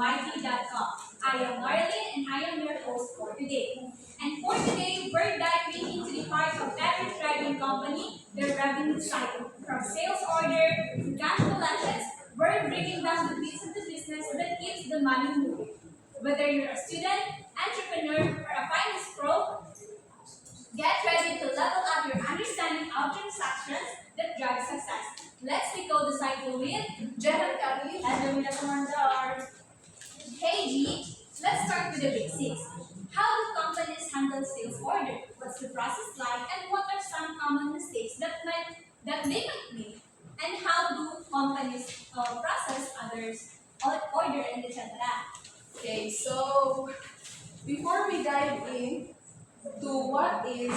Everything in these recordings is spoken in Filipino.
YT.com. I am Marlene and I am your host for today. And for today, we're diving into the part of every thriving company, their revenue cycle. From sales order to cash collections, we're breaking down the bits of the business that keeps the money moving. Whether you're a student, entrepreneur, or a finance pro, get ready to level up your understanding of transactions that drive success. Let's decode the cycle with Gerald Kelly and Jamila Commander. Hey G, let's start with the basics. How do companies handle sales order? What's the process like, and what are some common mistakes that they might make? And how do companies process others' order and etc. Okay, so before we dive in to what is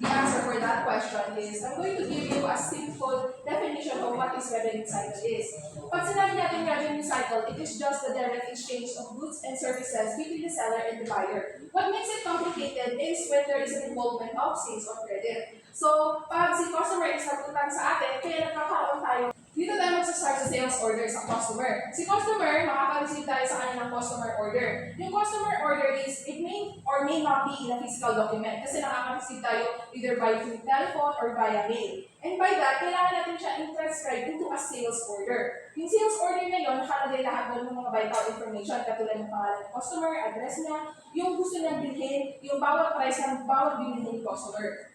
the answer for that question is, I'm going to give you a simple definition of what is revenue cycle is. Pag sinabi natin revenue cycle, it is just the direct exchange of goods and services between the seller and the buyer. What makes it complicated is when there is an involvement of sales or credit. So, pag si customer is nagutang sa atin, kaya nagkakaroon tayo dito tayo magsastart sa sales order sa customer. Si customer, makaka-receive tayo sa kanya ng customer order. Yung customer order is, it may or may not be in a physical document kasi nakaka-receive tayo either by through telephone or via mail. And by that, kailangan natin siya i-transcribe into a sales order. Yung sales order na yun, nakalagay lahat doon ng mga vital information katulad ng pangalan ng customer, address niya, yung gusto niyang bilhin, yung bawat price ng bawat bilhin ng customer.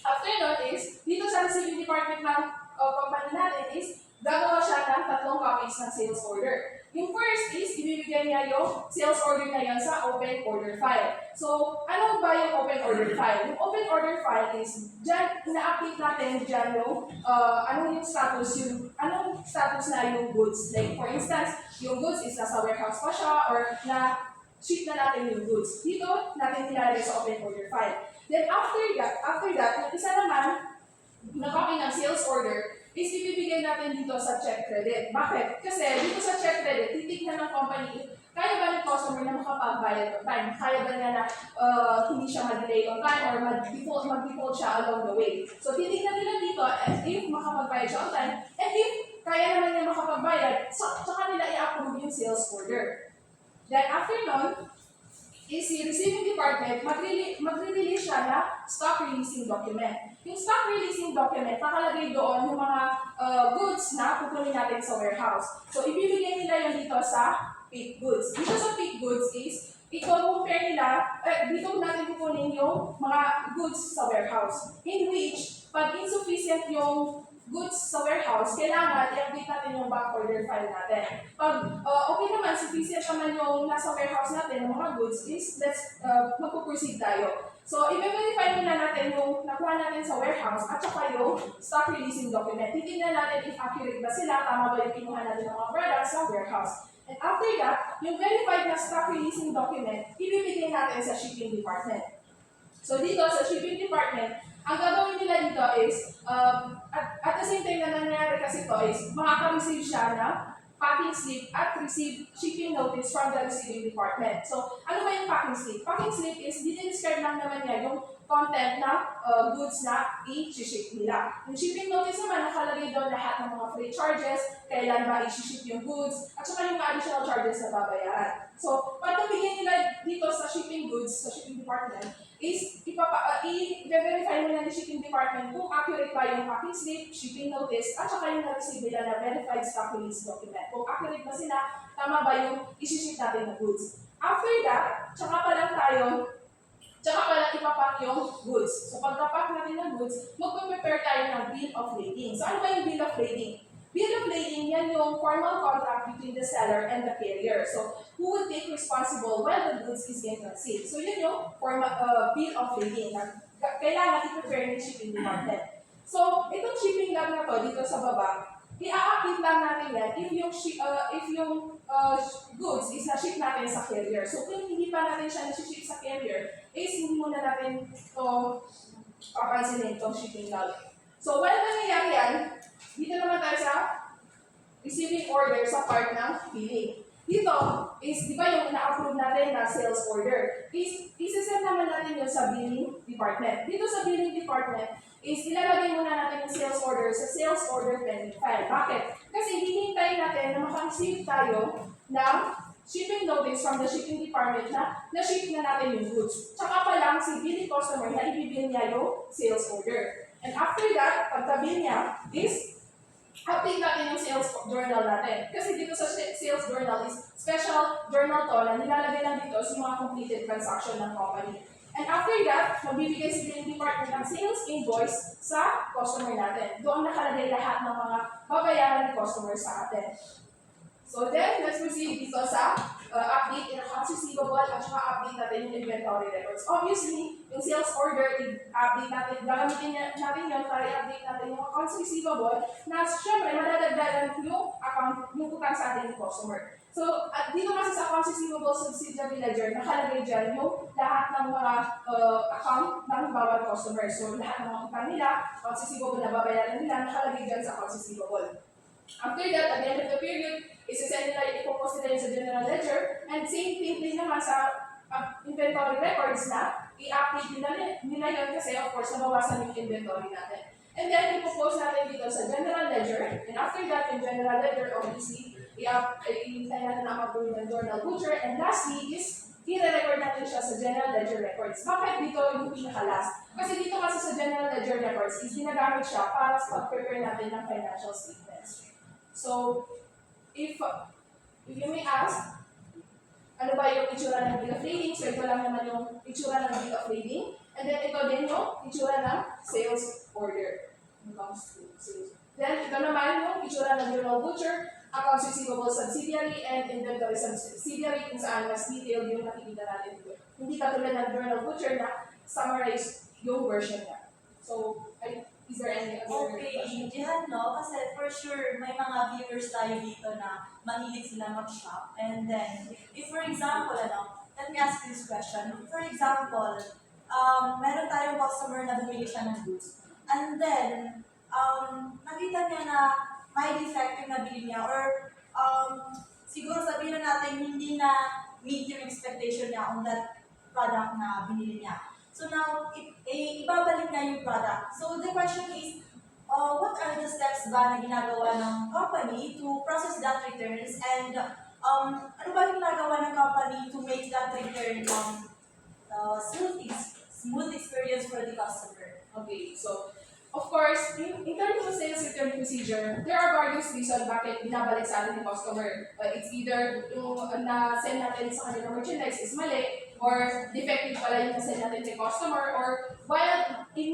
After that is, dito sa receiving department ng company natin is, gagawa siya ng tatlong copies ng sales order. Yung first is, ibibigay niya yung sales order na yan sa open order file. So, ano ba yung open order file? Yung open order file is, dyan, ina-update natin dyan yung, anong status na yung goods. Like, for instance, yung goods is nasa warehouse pa siya, or na ship na natin yung goods. Dito, natin nilalagay sa open order file. Then, after that, yung isa naman, na copy ng sales order, is ibibigay natin dito sa check credit. Bakit? Kasi dito sa check credit, titignan ng company, kaya ba ng customer na makapagbayad on time? Kaya ba niya na hindi siya mag-delay on time or mag-default siya along the way? So, titignan nila dito if makapagbayad siya on time, and if kaya naman niya makapagbayad, saka nila i-approve yung sales order. Then, after nun, is si receiving department, magre-release siya na stock releasing document. Yung stock releasing document, nakalagay doon yung mga goods na kukunin natin sa warehouse. So, ibibigay nila yun dito sa pick goods. Dito sa pick goods is, i-compare nila, dito natin kukunin yung mga goods sa warehouse. In which, pag insufficient yung goods sa warehouse, kailangan i-update natin yung back order file natin. Pag okay naman, sufficient naman yung nasa warehouse natin, yung mga goods is, let's magpo-proceed tayo. So, i-verify muna natin yung nakuha natin sa warehouse at saka yung stock releasing document. Titignan natin if accurate ba sila, tama ba yung kinuha natin ng mga products sa warehouse. And after that, yung verified na stock releasing document, ibibigay natin sa shipping department. So, dito sa shipping department, ang gagawin nila dito is, at the same time na nangyayari kasi ito is, makaka-receive siya na packing slip at receive shipping notice from the receiving department. So, ano ba yung packing slip? Packing slip is, dinidescribe lang naman niya yung content na goods na i-ship nila. Yung shipping notice naman, nakalagay doon lahat ng mga free charges, kailan ba i-ship yung goods, at saka yung additional charges na babayaran. So, pag nabigyan nila dito sa shipping goods, sa shipping department, is i-verify nila ng shipping department kung accurate ba yung packing slip, shipping notice, at saka yung na-receive nila na verified stock release document. Kung accurate ba sila, tama ba yung isi-ship natin na goods. After that, tsaka pa lang ipapack yung goods. So pagka-pack natin ng goods, magpe-prepare tayo ng bill of lading. So ano ba yung bill of lading? Bill of lading, yan yung formal contract between the seller and the carrier. So, who will take responsible while the goods is in transit? So, yun yung bill of lading na kailangan i-prepare ng shipping department. So, itong shipping log na to dito sa baba, i-update lang natin yan if yung goods is na-ship natin sa carrier. So, kung hindi pa natin siya na-ship sa carrier, is hindi muna natin ito papansinin itong shipping log. So, while nangyayari yan, dito naman tayo sa receiving order sa part ng billing. dito is, di ba yung na-approve natin na sales order, isisend naman natin yun sa billing department. Dito sa billing department, is ilalagay muna natin yung sales order sa sales order pending file. Bakit? Kasi hihintayin natin na maka-receive tayo ng shipping notice from the shipping department na na-ship na natin yung goods. Tsaka pa lang si billing customer na ibibil niya yung sales order. And after that, pagka-bill niya is update natin yung sales journal natin. Kasi dito sa sales journal is special journal to na nilalagay lang dito sa mga completed transaction ng company. And after that, magbibigay si billing department ng sales invoice sa customer natin. Doon nakalagay lahat ng mga babayaran ng customer sa atin. So then, let's proceed dito sa update in accounts receivable at saka update natin yung inventory records. Obviously, yung sales order, i-update natin, gagamitin natin yun para i-update natin yung accounts receivable na syempre madadagdagan yung account, yung utang sa ating customer. So, at dito kasi sa accounts receivable subsidiary ledger, nakalagay dyan yung lahat ng mga account ng bawat customer. So, lahat ng mga utang nila, accounts receivable na babayaran nila, nakalagay dyan sa accounts receivable. After that, at the end of the period, isisend nila, ipopost nila yun sa general ledger, and same thing din naman sa inventory records na i-update nila yun kasi of course nabawasan yung inventory natin. And then, ipopost natin dito sa general ledger, and after that, yung general ledger, obviously, i-hintay natin na mag-approve ng journal butcher, and lastly is, i-record natin siya sa general ledger records. Bakit dito yung pinaka-last? Kasi dito kasi sa general ledger records is ginagamit siya para sa pag-prepare natin ng financial statements. So, if you may ask, ano ba yung itsura ng bill of lading? So, ito lang naman yung itsura ng bill of lading. And then, ito din yung itsura ng sales order. When it comes to sales. Then, ito naman yung itsura ng journal butcher, accounts receivable subsidiary, and inventory subsidiary kung saan mas detailed yung nakikita natin dito. Hindi katulad ng journal butcher na summarize yung version niya. So, is there any other question? Diyan no, kasi for sure may mga viewers tayo dito na mahilig sila mag-shop. And then, if for example, let me ask you this question. For example, meron tayong customer na bumili siya ng goods. And then, nakita niya na may defect yung nabili niya or siguro sabihin na natin hindi na meet yung expectation niya on that product na binili niya. So now, ibabalik na yung product. So the question is, what are the steps ba na ginagawa ng company to process that returns and ano ba yung ginagawa ng company to make that return smooth experience for the customer? Okay, so of course, in terms of sales return procedure, there are various reasons bakit binabalik sa atin ng customer. It's either yung na-send natin sa kanila merchandise is mali, or defective pala yung na-send natin kay customer, or while the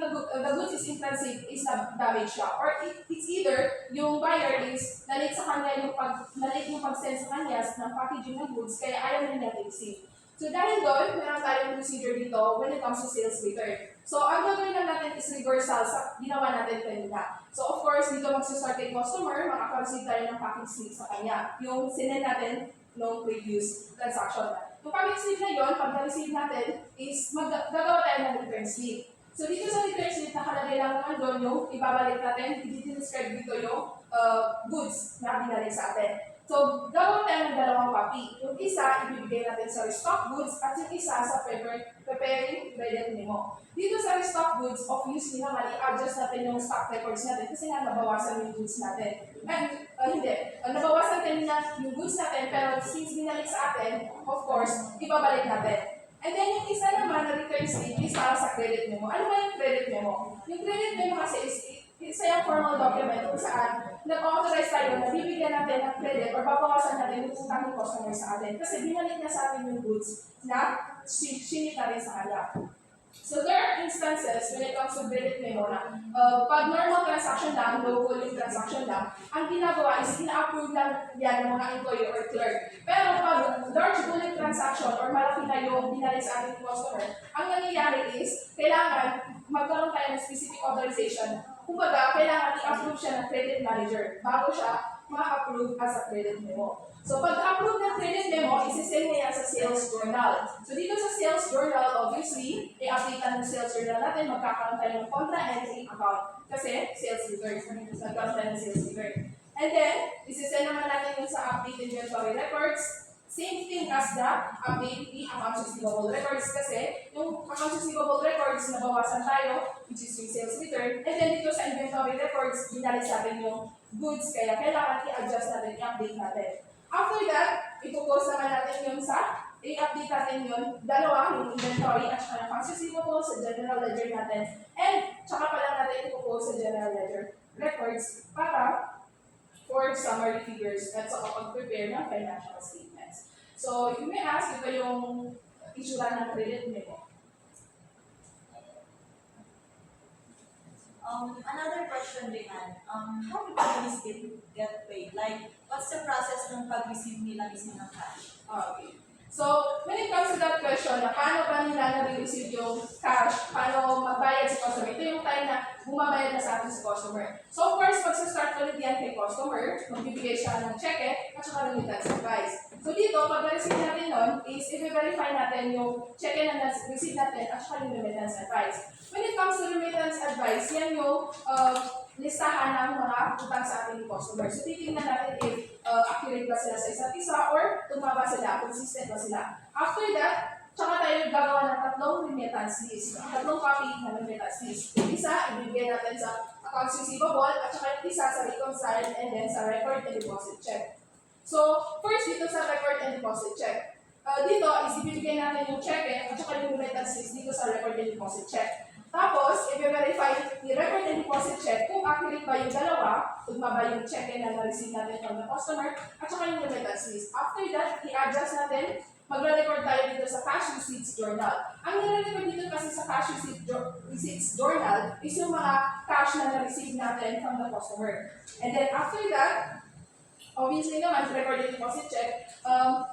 goods is in transit is damaged siya. Or it's either yung buyer is nalit sa kanya yung pag-send sa kanya ng packaging ng goods, kaya ayaw na niya receive. So dahil doon, meron tayong procedure dito when it comes to sales return. So ang gagawin lang natin is reversal sa ginawa natin kanina. So of course, dito magsistart kay customer, makaka-receive tayo ng package slip sa kanya. Yung sinend natin noong previous transaction. Yung package slip na yun, pag na-receive natin, is gagawa tayo ng return slip. So dito sa return slip, nakalagay lang naman doon yung ibabalik natin, i-describe dito yung goods na binalik sa atin. So, gawin tayo ng dalawang copy. Yung isa, ibibigay natin sa restock goods at yung isa sa preparing credit memo. Dito sa restock goods, obviously naman, i-adjust natin yung stock records natin kasi nga nabawasan yung goods natin. And, nabawasan din na yung goods natin, pero since binalik sa atin, of course, ibabalik natin. And then yung isa naman na return slip is para sa credit memo. Ano ba yung credit memo? Yung credit memo kasi is isa yung formal document kung saan nag-authorize tayo na bibigyan natin ng credit or babawasan natin yung utang ng customer sa atin kasi binalik niya sa atin yung goods na sinita rin sa kanya. So there are instances when it comes to credit memo na pag normal transaction lang, low volume transaction lang, ang ginagawa is ina-approve lang yan ng mga employee or clerk. Pero pag large volume transaction or malaki na yung binalik sa ating customer, ang nangyayari is kailangan magkaroon tayo ng specific authorization. Kumbaga, kailangan i-approve siya ng credit manager bago siya ma-approve as a credit memo. So, pag-approve ng credit memo, isi-send niya yan sa sales journal. So, dito sa sales journal, obviously, i-update ng sales journal natin, magkakaroon tayo ng contra entry account. Kasi, sales return. Nagkaroon tayo ng sales return. And then, isi-send naman natin yun sa update inventory records. Same thing as the update the accounts receivable records kasi yung accounts receivable records nabawasan tayo, which is yung sales return, and then dito sa inventory records, binalis natin yung goods, kaya kailangan i-adjust natin, i-update natin. After that, ipupose naman natin yung i-update natin yun, dalawa, yung inventory at saka yung accounts receivable sa general ledger natin, and tsaka pa lang natin ipupose sa general ledger records para for summary figures at sa kapag-prepare ng financial statements. So, if you may ask, ito yung itsura ng credit memo. Another question, Rehan. How do companies get paid? Like, what's the process ng pag-receive nila mismo ng cash? Okay. So, when it comes to that question, na paano ba nila na-receive yung cash, paano magbayad sa customer, ito yung time na bumabayad na sa atin sa customer. So, of course, magsa-start ulit yan kay customer, magbibigay siya ng cheque, at saka remittance advice. So, dito, pag na-receive natin nun, is i-verify natin yung cheque na na-receive natin, at saka yung remittance advice. When it comes to remittance advice, yan yung listahan ng mga utang sa ating customer. So, titingnan natin if accurate ba sila sa isa't isa or tumaba sila, consistent ba sila. After that, tsaka tayo gagawa ng tatlong remittance list. Tatlong copy ng remittance list. Yung isa, ibibigay natin sa accounts receivable at saka yung isa sa reconciled and then sa record and deposit check. So, first dito sa record and deposit check. Dito is ibibigay natin yung check at saka yung remittance list dito sa record and deposit check. Tapos, i-verify ni record and deposit check kung accurate ba yung dalawa, tugma ba yung check na na-receive natin from the customer, at saka yung remittance list. After that, i-adjust natin, magre-record tayo dito sa cash receipts journal. Ang nire-record dito kasi sa cash receipts journal is yung mga cash na na-receive natin from the customer. And then after that, obviously naman, record and deposit check,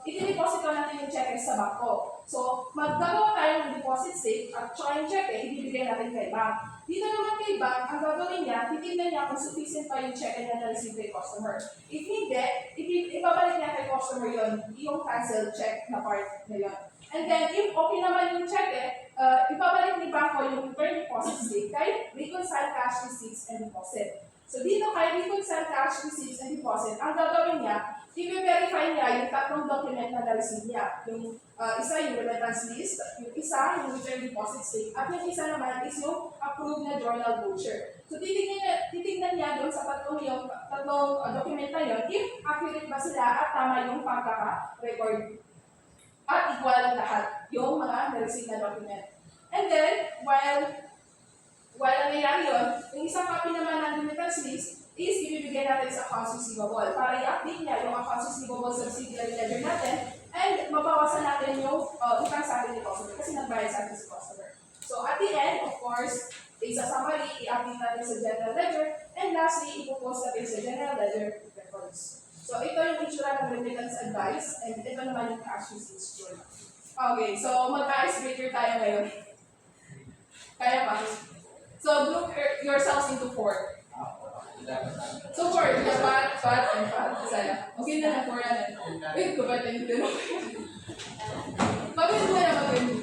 i-deposit ko natin yung check sa bangko. So, maggagawa tayo ng deposit slip at saka yung check ibibigay natin kay bank. Dito naman kay bank, ang gagawin niya, titignan niya kung sufficient pa yung check na na-receive kay customer. If hindi, ibabalik niya kay customer yung cancel check na part na yun. And then, if okay naman yung check ibabalik ni banko yung return deposit slip kay reconcile cash receipts and deposit. So, dito kay reconcile cash receipts and deposit, ang gagawin niya, i-verify niya yung tatlong document na na-receive niya. Yung isa yung remittance list, yung isa yung return deposit slip, at yung isa naman is yung approved na journal voucher. So, titignan niya doon sa tatlong document na yun, if accurate ba sila at tama yung pagkaka-record. At equal lahat yung mga na-receive na document. And then, while nangyayari yun, yung isang copy naman ng remittance list is ibibigay natin sa accounts receivable para i-update niya yung accounts receivable sa subsidiary ledger natin and mabawasan natin yung utang sa atin ni customer kasi nagbayad sa atin si customer. So at the end, of course, is a summary, i-update natin sa general ledger, and lastly, ipopost natin sa general ledger records. So ito yung itsura ng remittance advice, and ito naman yung cash receipts journal. Okay, so mag-icebreaker tayo ngayon. Kaya pa? So group yourselves into 4. So 4, the fat, and fat. Saya. Okay na na 4 yan. Wait, ko ba tayo dito? Pagod mo na mag-win.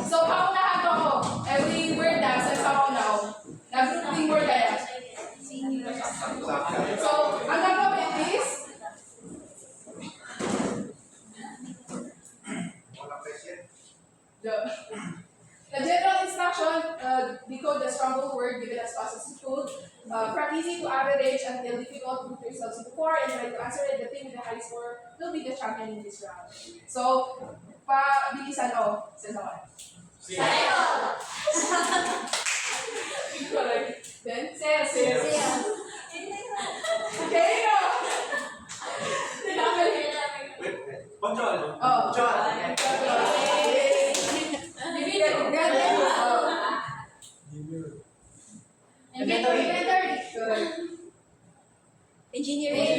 So, paunahan ako. Every word na, sa ako na ako. Nag-grouping word kaya. So, ang gagawin is, the general instruction, decode the scrambled word, give it as fast as you could. From easy to average until difficult, group yourselves into 4 and try to answer it. The team with the high score will be the champion in this round. So, pabilisan ako. Sa naman. Correct. Then, sales. Okay, no. Control. Oh. Control. Engineering.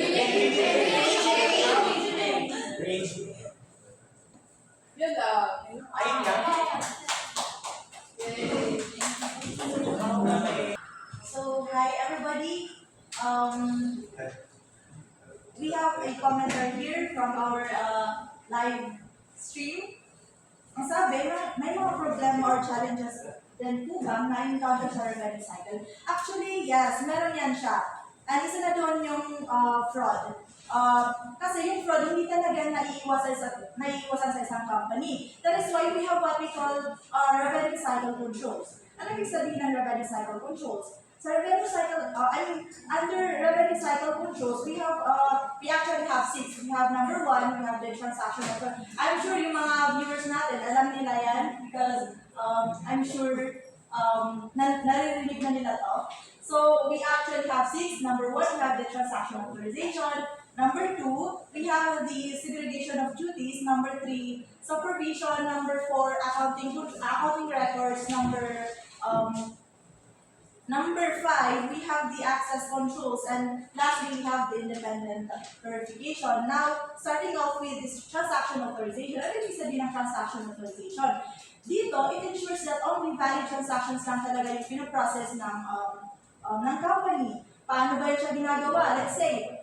Yun lang. Ayun lang. So, hi everybody. We have a commenter here from our live stream. Ang sabi, may mga problema or challenges din po bang na-encounter sa organic cycle? Actually, yes, meron yan siya. And isa na doon yung fraud. Kasi yung fraud, hindi talaga naiiwasan sa isang company. That is why we have what we call revenue cycle controls. Ano ibig sabihin ng revenue cycle controls? So revenue cycle, under revenue cycle controls, we actually have 6. We have number 1, we have the transaction. I'm sure yung mga viewers natin, alam nila yan because I'm sure naririnig na nila to. So we actually have 6. Number 1, we have the transaction authorization. Number 2, we have the segregation of duties. Number 3, supervision. Number 4, accounting records. Number 5, we have the access controls, and lastly, we have the independent verification. Now, starting off with this transaction authorization, ano ibig sabihin ng transaction authorization? Dito, it ensures that only valid transactions lang talaga yung pinoprocess ng company. Paano ba yun siya ginagawa? Let's say,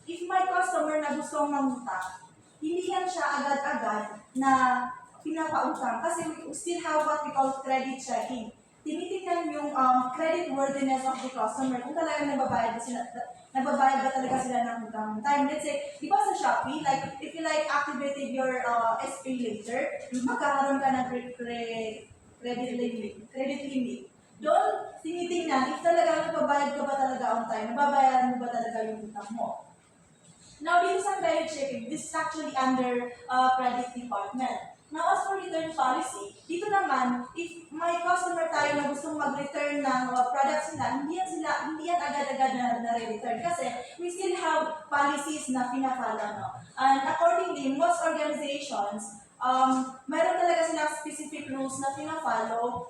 if my customer na gustong mangutang, hindi yan siya agad-agad na pinapautang kasi we still have what we call credit checking. Tinitingnan yung credit worthiness of the customer kung talagang nagbabayad ba talaga sila ng utang time. Let's say, di ba sa Shopee, like, if you activated your SPay later, magkakaroon ka ng credit limit. Doon, tinitingnan if talagang nagbabayad ka ba talaga on time, nababayaran mo ba talaga yung utang mo. Now, dito sa credit checking, this is actually under credit department. Now, as for return policy, dito naman, if may customer tayo na gustong mag-return ng products nila, hindi yan agad-agad na return kasi we still have policies na pina-follow, no? And accordingly, most organizations, meron talaga silang specific rules na pina-follow,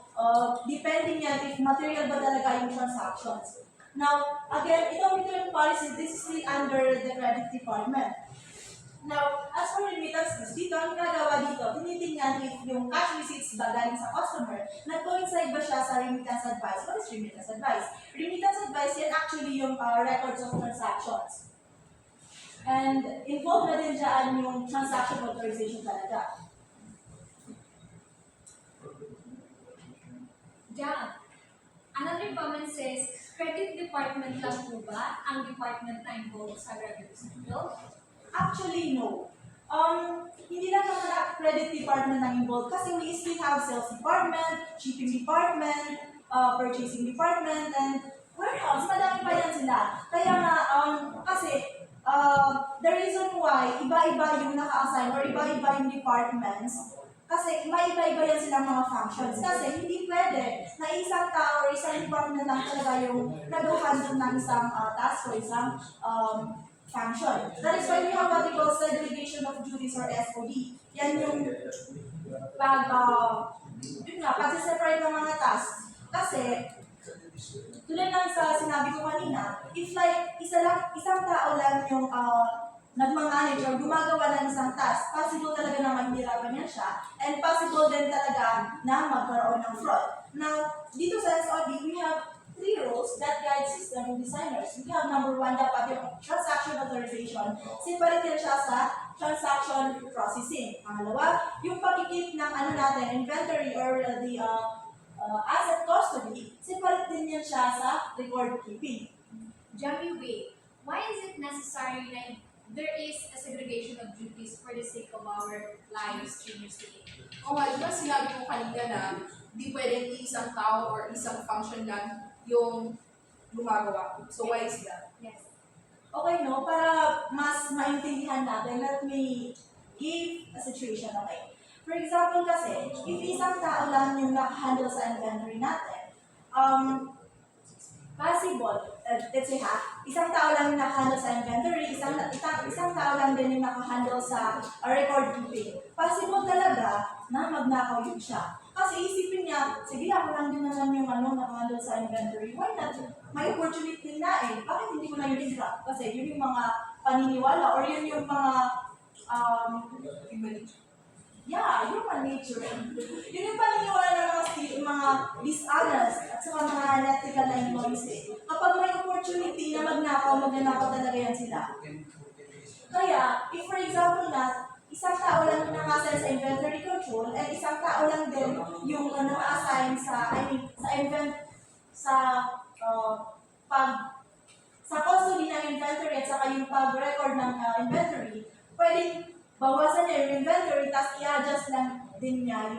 depending yan if material ba talaga yung transactions. Now, again, itong return policy, this is still under the credit department. Now, as for remittances, dito, ang ginagawa dito, tinitingnan if yung cash receipts ba galing sa customer, nag-coincide ba siya sa remittance advice? What is remittance advice? Remittance advice, yan actually yung records of transactions. And involved na din dyan yung transaction authorization talaga. Yeah. Another comment says, credit department lang po ba ang department na involved sa revenue cycle? Actually, no. Hindi lang naman ang credit department ang involved kasi we still have sales department, shipping department, purchasing department, and warehouse. Madami pa yan sila. Kaya nga, kasi the reason why iba-iba yung naka-assign or iba-iba yung departments, kasi iba-iba yan silang mga functions. Kasi hindi pwede na isang tao or isang department lang talaga yung nag-handle ng isang task o isang function. That is why we have what we call segregation of duties or SOD. Yan yung pag-separate ng mga tasks. Kasi, tulad lang sa sinabi ko kanina, if like isang tao lang yung nagmamanage or gumagawa ng isang task, possible talaga na mahihirapan niya siya, and possible din talaga na magkaroon ng fraud. Now, dito sa SOD, we have 3 rules that guide system designers. We have number 1, dapat yung transaction authorization. Separate yan siya sa transaction processing. Pangalawa, yung pag-keep ng inventory or the asset custody, separate din yan siya sa record keeping. Jamie Wade, why is it necessary that there is a segregation of duties for the sake of our live streamers today? O nga, diba sinabi ko kanina na di pwedeng isang tao or isang function lang yung gumagawa. So why is that? Yes. Okay, no? Para mas maintindihan natin, let me give a situation, okay? For example kasi, if isang tao lang yung nakahandle sa inventory natin, possible, let's say isang tao lang yung nakahandle sa inventory, isang tao lang din yung nakahandle sa record keeping. Possible talaga na magnakaw yun siya. Kasi isipin niya, sige ako lang din naman yung nakahandle sa inventory. Why not? May opportunity na eh. Bakit hindi ko na yun i-drop? Kasi yun yung mga paniniwala or yun yung mga human nature. Yun yung paniniwala ng mga dishonest at saka mga unethical na employees eh. Kapag may opportunity na magnakaw talaga yan sila. Kaya, if for example na, isang tao lang nakasal sa inventory control at isang tao lang din yung naka-assign sa sa custody ng inventory at saka yung pag-record ng inventory, pwedeng bawasan niya yung inventory tapos i-adjust lang din niya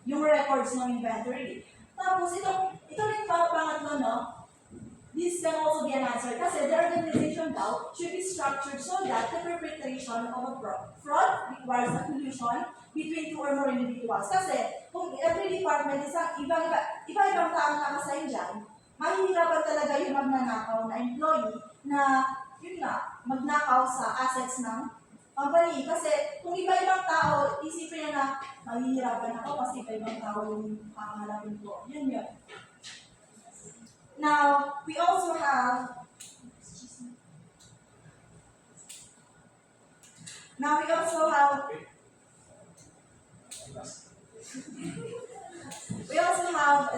yung records ng inventory. Tapos ito rin pangatlo, no? This can also be an answer kasi the organization daw should be structured so that the perpetration of a fraud requires a collusion between two or more individuals. Kasi kung every department iba-ibang taong nakasign dyan, mahihirapan talaga yung magnanakaw na employee na yun nga, magnakaw sa assets ng company. Kasi kung iba-ibang tao, isipin niya na mahihirapan ako kasi iba-ibang tao yung kakalapin ko. Yun yun. Now, we also have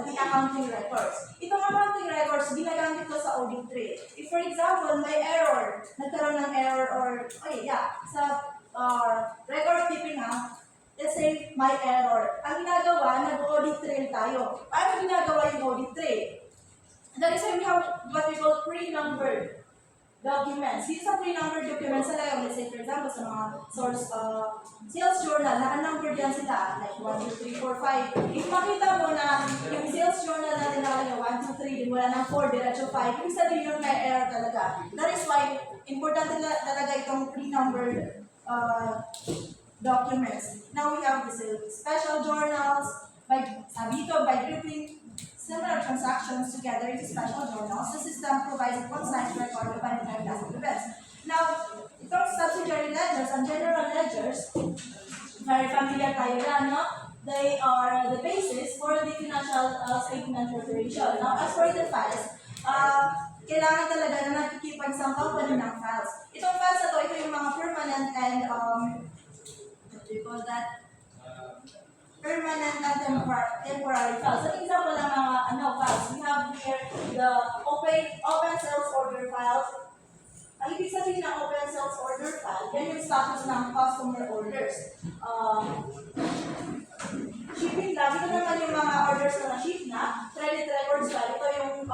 the accounting records. Itong accounting records, ginagamit ko sa audit trail. If for example, may error, nagkaroon ng error sa record keeping let's say may error. Ang ginagawa, nag-audit trail tayo. Paano ginagawa yung audit trail? That is why we have what we call pre-numbered documents. These are pre-numbered documents talaga. Let's say, for example, sa mga source sales journal, naka-numbered yan sila, like 1, 2, 3, 4, 5. If makita mo na yung sales journal natin nakalagay 1, 2, 3, din wala ng 4, diretso 5, ibig sabihin yun may error talaga. That is why, importante talaga itong pre-numbered documents. Now we have the special journals, by grouping similar transactions together into special journals. The system provides a concise record of any time past events. Now, itong subsidiary ledgers and general ledgers, very familiar tayo na, no? They are the basis for the financial statement preparation. Now, as for the files, kailangan talaga na nakikipan sa company ng files. Itong files na to, ito yung mga permanent and, what do you call that? Permanent and temporary files. An example ng mga files, we have here the open sales order files. Ang ibig sabihin ng open sales order file, yan yung status ng customer orders. Shipping log, ito naman yung mga orders na na-ship na. Credit records file, ito yung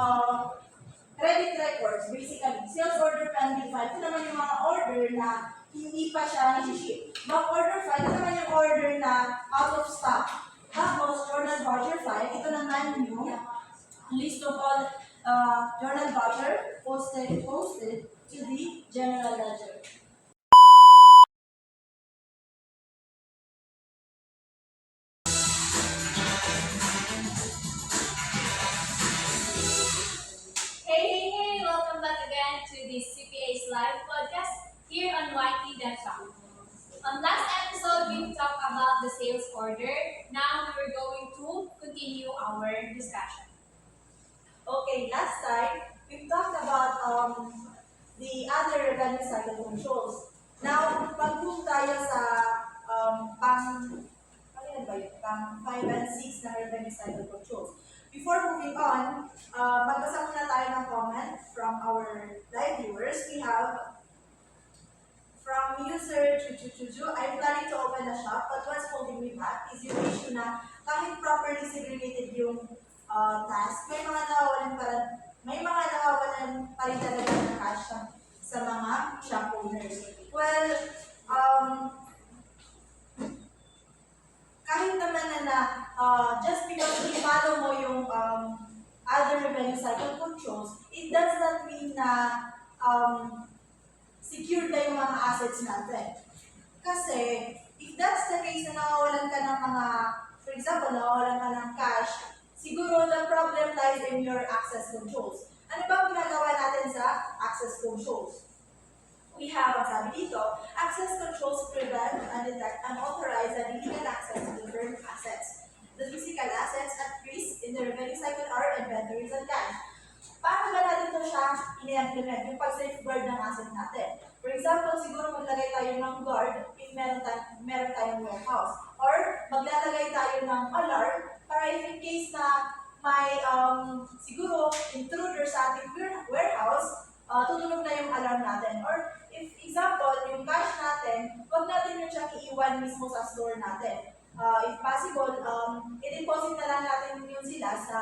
credit records, basically. Sales order pending file, ito naman yung mga order na hindi pa siya nasi-ship. Back order file, ito naman yung order na out of stock. Tapos, journal voucher file, ito naman yung list of all journal voucher posted to the general ledger. Hey, welcome back again to the CPA's live podcast here on YT.com. On last episode, we talked about the sales order. Now we're going to continue our discussion. Okay, last time, we talked about the other revenue cycle controls. Now, pag-move tayo sa pang 5 and 6 na revenue cycle controls. Before moving on, magbasa muna tayo ng comment from our live viewers. We have from user Chuchuchuju, I'm planning to open a shop, but what's holding me back is yung issue na kahit properly segregated yung task, may mga nawawalan pa rin talaga ng cash sa mga shop owners. Well, kahit naman na just because i-follow mo yung other revenue cycle controls, it does not mean na secure na yung mga assets natin. Kasi, if that's the case na nawawalan ka ng mga, for example, nawawalan ka ng cash, siguro the problem lies in your access controls. Ano ba ginagawa natin sa access controls? We have, ang sabi dito, access controls prevent and detect unauthorized and illegal access to different assets. The physical assets at risk in the revenue cycle are inventories and cash. Paano ba natin ito siya ini-implement, yung pag-safeguard ng asset natin? For example, siguro maglagay tayo ng guard if meron tayong warehouse. Or maglalagay tayo ng alarm para if in case na may siguro intruder sa ating warehouse, tutunog na yung alarm natin. Or if example, yung cash natin, huwag natin yung siyang iiwan mismo sa store natin. If possible, i-deposit na lang natin yun sila sa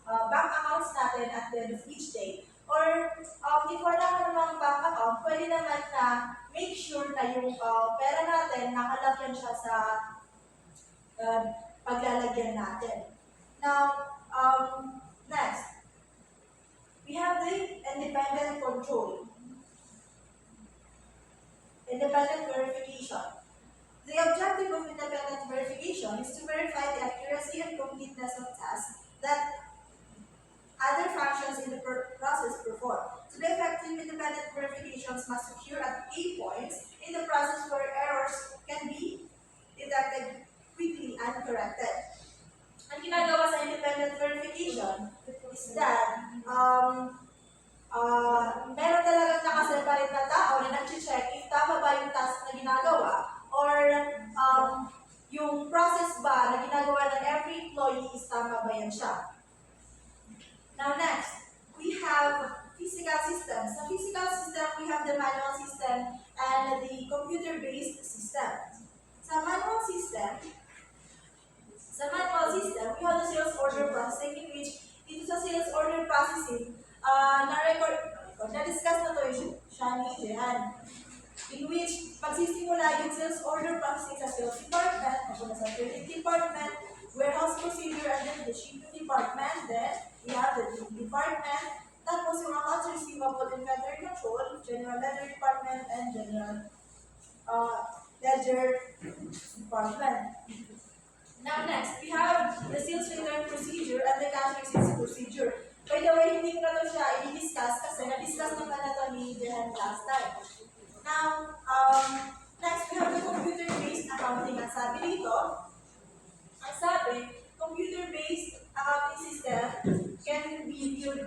bank accounts natin at the end of each day. Or if wala ka namang bank account, pwede naman na make sure na yung pera natin nakalagyan siya sa uh, paglalagyan natin. Now, next, we have the independent control. Independent verification. The objective of independent verification is to verify the accuracy and completeness of tasks that other functions in the process perform. To be effective, independent verifications must occur at key points in the process where errors can be detected quickly and corrected. Ang ginagawa sa independent verification is that meron talagang nakaseparate na tao na nag-check if tama ba yung task na ginagawa or yung process ba na ginagawa ng every employee is tama ba yan siya. Now next, we have physical systems. Sa physical system, we have the manual system and the computer-based system. Sa manual system, we have the sales order processing in which dito sa sales order processing, na-discuss na to yung Shani Jehan. In which, magsisimula yung sales order processing sa sales department, mapunta sa credit department, warehouse procedure, and then the shipping department, then we have the billing department, tapos yung accounts receivable, inventory control, general ledger department, and general ledger department. Now next, we have the sales return procedure and the cash receipts procedure. By the way, hindi ko na to siya i-discuss kasi na-discuss naman na to ni Jehan last time. Now, next we have the computer-based accounting. Ang sabi, computer-based accounting system can be viewed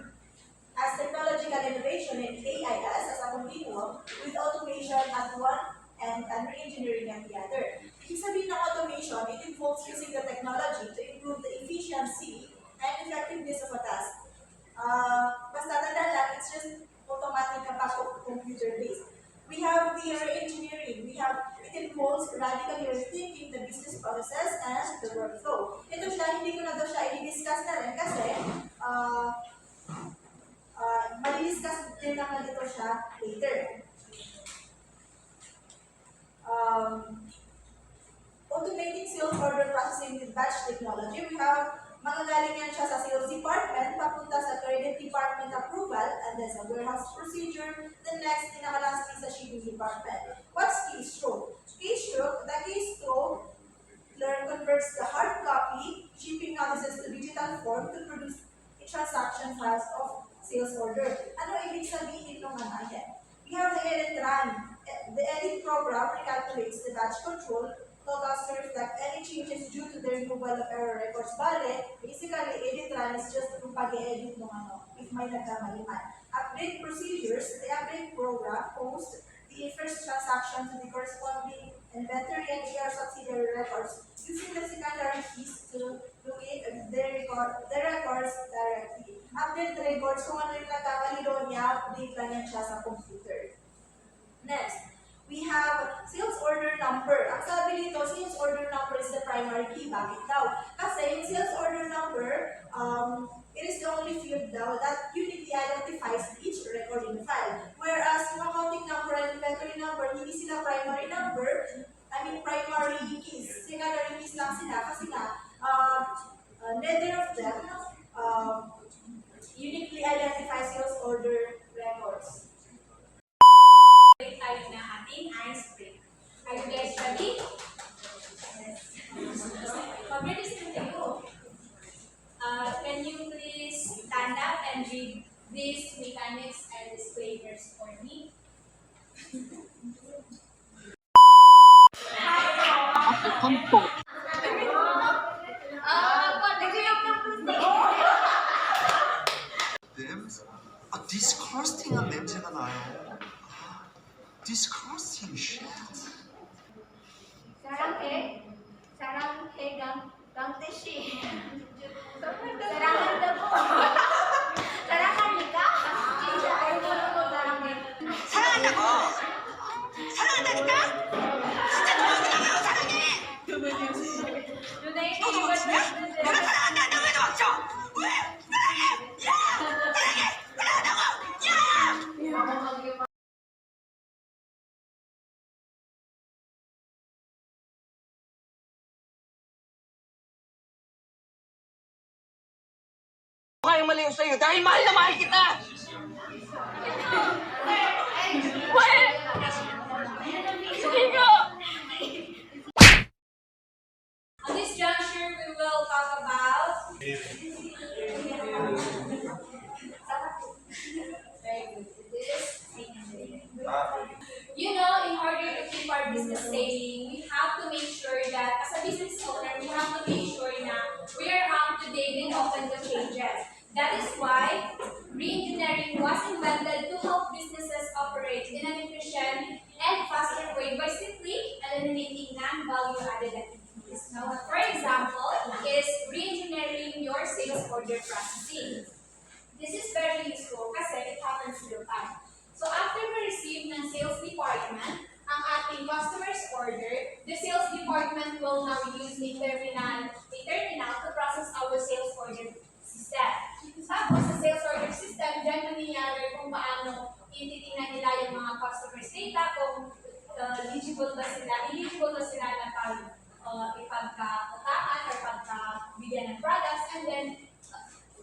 as technological innovation in AIS as a continuum with automation at one and re-engineering at the other. Ibig sabihin ng automation, it involves using the technology to improve the efficiency and effectiveness of a task. Basta tandaan lang, it's just automatic kapag computer-based. We have the re-engineering. It involves radically rethinking the business processes and the workflow. Ito siya, hindi ko na daw siya i-discuss na rin kasi mali-discuss din naman dito siya later. Automating sales order processing with batch technology. We have manggagaling yan siya sa sales department, papunta sa credit department approval, and then sa warehouse procedure. The next, pinakalas sa shipping department. What's keystroke? The keystroke converts the hard copy shipping notices to digital form to produce a transaction files of sales order. Ano ibig sabihin ng mga yan? We have the edit run. The edit program recalculates the batch control totals to reflect any changes due to the removal of error records. Bale, basically, edit run is just yung pag-edit ng if may nagkamalian. Update procedures, the update program posts the first transaction to the corresponding inventory and AR subsidiary records using the secondary keys to locate the records directly. Update the records, kung ano yung nagkamali doon niya, update lang yan siya sa computer. Next, we have sales order number. Ang sabi dito, sales order number is the primary key. Bakit daw? Kasi yung sales order number, it is the only field daw that uniquely identifies each record in the file. Whereas yung accounting number and inventory number, hindi sila primary primary keys. Secondary keys lang sila kasi nga, neither of them uniquely identifies sales order records. Break tayo na ating ice break. Are you guys ready? Yes. Pag-ready sila tayo. Can you please stand up and read these mechanics and disclaimers for me? 디스커스팅한 냄새가 나요. 디스커스팅 쉣. 사랑해 강태씨 사랑한다고 사랑합니까? 진짜 얼마나 사랑해 사랑한다고! 사랑한다니까? 진짜 너무너무 사랑해! 너도 멋지냐? 내가 사랑한다, 너 왜 도망쳐? 왜? 사랑해! tayong maliw sa'yo dahil mahal na mahal kita! Well, sige nga! On this juncture, we will talk about you know, in order to keep our business staying, we have to make sure that as a business owner, we have to make sure that we are up to date and open to changes. That is why reengineering was invented to help businesses operate in an efficient and faster way by simply eliminating non-value-added activities. Now, for example, is reengineering your sales order processing. This is very useful kasi it happens real time. So after we receive ng sales department ang ating customer's order, the sales department will now use a terminal to process our sales order system. Tapos sa sales order system, dyan nangyayari kung paano ititingnan nila yung mga customer's data, kung eligible ba sila na ipagkakutaan or pagkabigyan ng products, and then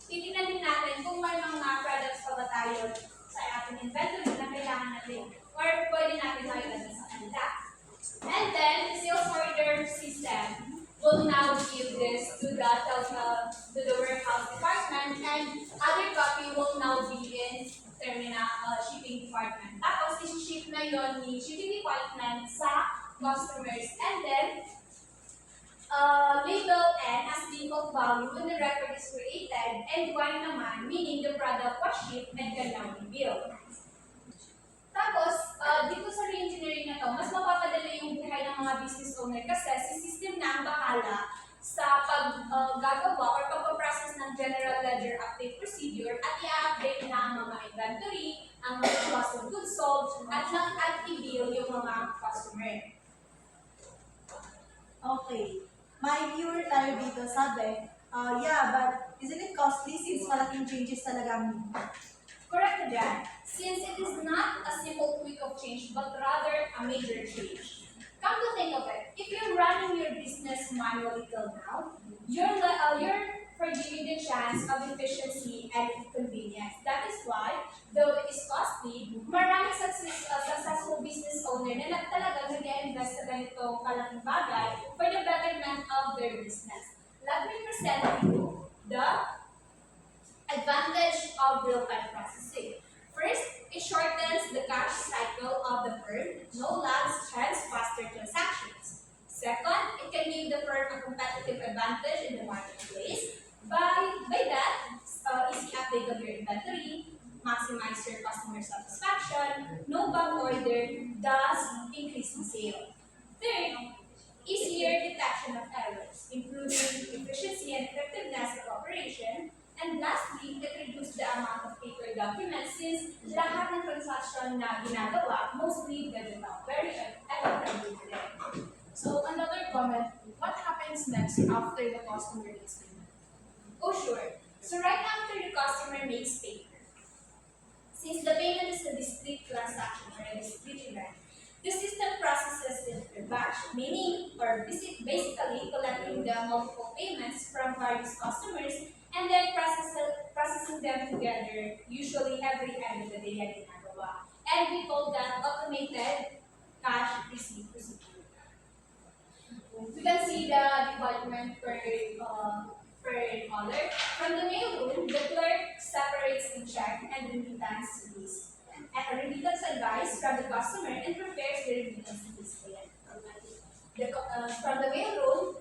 titingnan din natin kung may mga products pa ba tayo sa ating inventory na kailangan natin or pwede natin mailagay sa kanila. And then, the sales order system will now give this to the warehouse department, and other copy will now be in terminal shipping department. Tapos, isi-ship na yon ni shipping department sa customers, and then label N as default value when the record is created, and Y naman, meaning the product was shipped and can now be billed. Tapos, dito sa reengineering na to, mas mapapadali yung buhay ng mga business owner kasi si system na ang bahala sa paggagawa or pagpaprocess ng general ledger update procedure at i-update na ang mga inventory, ang mga cost of goods sold, at i-bill yung mga customer. Okay. My viewer tayo dito sabi, yeah, but isn't it costly since malaking changes talaga ang Correct dyan. Since it is not a simple quick of change, but rather a major change. Come to think of it, if you're running your business manually till now, you're forgiving the chance of efficiency and convenience. That is why, though it is costly, maraming successful business owner na talagang nag-invest sa ganitong kalaking bagay for the betterment of their business. Let me present to you the advantage of real-time processing. First, it shortens the cash cycle of the firm, no lags, hence faster transactions. Second, it can give the firm a competitive advantage in the marketplace. By that, easy update of your inventory, maximize your customer satisfaction, no bug order, thus increasing sale. Third, easier detection of errors, improving efficiency and effectiveness of operation. And lastly, it reduces the amount of paper documents since lahat ng transaction na ginagawa, mostly digital, very eco-friendly today. So another comment, what happens next after the customer makes payment? Oh, sure. So right after the customer makes payment, since the payment is a discrete transaction or a discrete event, the system processes it in batch, meaning or basically collecting the multiple payments from various customers and then processing them together, usually every end of the day at ginagawa. And we call that automated cash receipt procedure. We can see the department per caller. From the mailroom, the clerk separates the check and remittance list. And remittance advice from the customer and prepares the remittance list. From the mailroom,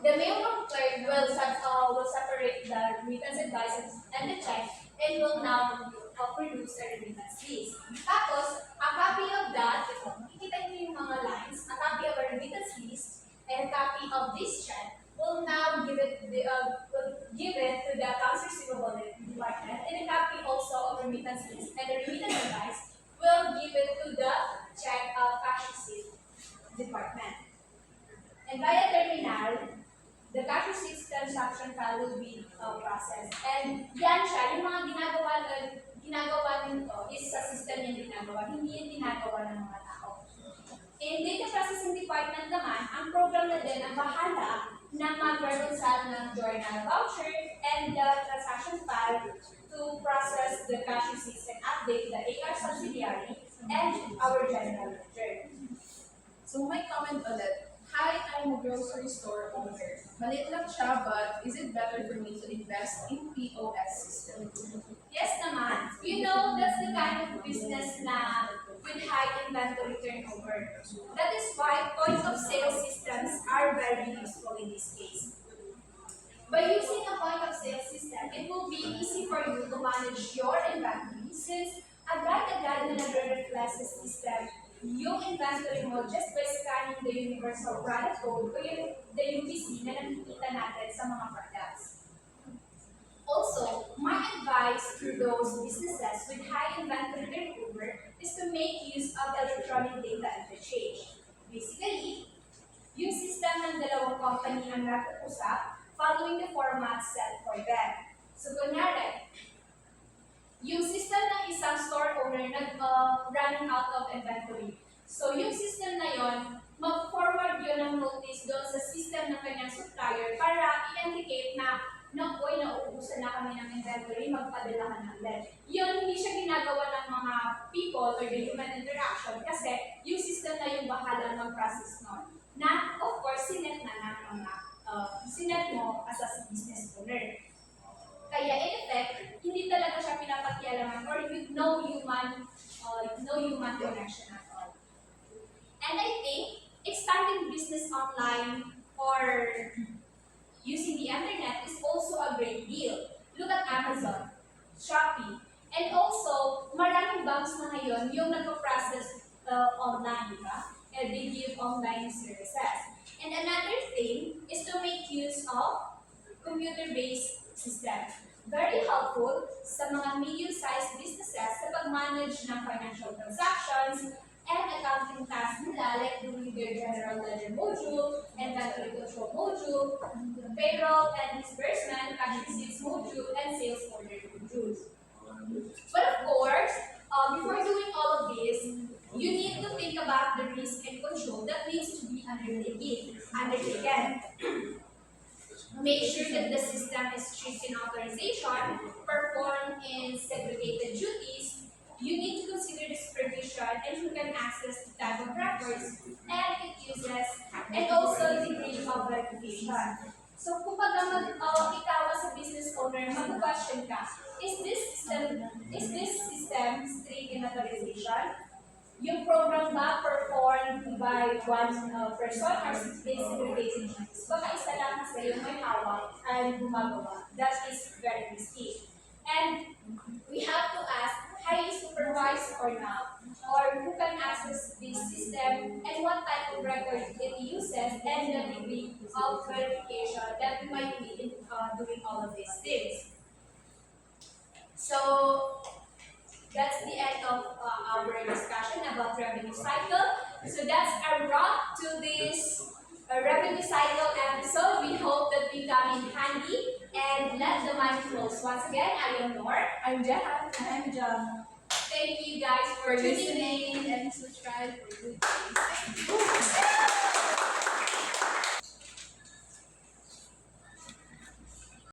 the mailroom clerk will separate the remittance advice and the check and will now produce a remittance list. Tapos, a copy of that, makikita niyo yung mga lines, a copy of a remittance list and a copy of this check will now give it to the accounts receivable department, and a copy also of remittance list and the remittance advice will give it to the cash receipt department. And via terminal, the cash receipt transaction file will be processed. And yan siya, yung mga ginagawa nito is sa system yung ginagawa, hindi yung ginagawa ng mga tao. In data processing department naman, ang program na din ang bahala na mag-reconcile ng journal voucher and the transaction file to process the cash receipts and update the AR subsidiary and our general ledger. So my comment ulit, hi, I'm a grocery store owner. Maliit lang siya, but is it better for me to invest in POS system? Yes naman. You know, that's the kind of business na with high inventory turnover. That is why point of sale systems are very useful in this case. By using a point of sale system, it will be easy for you to manage your inventory since agad-agad na nagre-reflect sa system yung inventory mo just by scanning the universal product code o yung the UPC na nakikita natin sa mga products. Also, my advice to those businesses with high inventory turnover is to make use of electronic data interchange. Basically, yung system ng dalawang company ang nag-uusap following the format set for them. So, kunyari, yung system ng isang store owner running out of inventory. So, yung system na yon, mag-forward yun ng notice doon sa system ng kanyang supplier para i-indicate na oy, nauubusan na kami ng inventory, magpadala ka na ulit. Yun, hindi siya ginagawa ng mga people or the human interaction kasi yung system na yung bahala mag-process nun. Na, of course, sinet na ng mga sinet mo as a business owner. Kaya in effect, hindi talaga siya pinapakialaman or with no human connection at all. And I think expanding business online or using the internet is also a great deal. Look at Amazon, Shopee, and also maraming banks na ngayon yung nagpo-process online, di ba? And they give online services. And another thing is to make use of computer-based system. Very helpful sa mga medium-sized businesses sa pag-manage ng financial transactions and accounting tasks nila like doing their general ledger module, inventory control module, payroll and disbursement, cash receipts module, and sales order modules. But of course, before doing all of this, you need to think about the risk and control that needs to be undertaken. Make sure that the system is strict in authorization, perform in segregated duties. You need to consider the supervision and who can access the type of records and it uses, and also degree of verification. So kung ikaw as a business owner, mag-question ka, is this system strict in authorization? Yung program ba performed by one person or segregated duties? Baka isa lang kasi yung may hawak and gumagawa. That is very risky. And we have to ask, highly supervised or not? Or who can access this system and what type of record it uses and the degree of verification that we might need in doing all of these things. So, that's the end of our discussion about revenue cycle. So that's a wrap to this revenue cycle episode. We hope that we come in handy and let the mind flows. Once again, I am Nor. I'm Jehan. I'm Jam. Thank you guys for For tuning in. listening and subscribe for good things.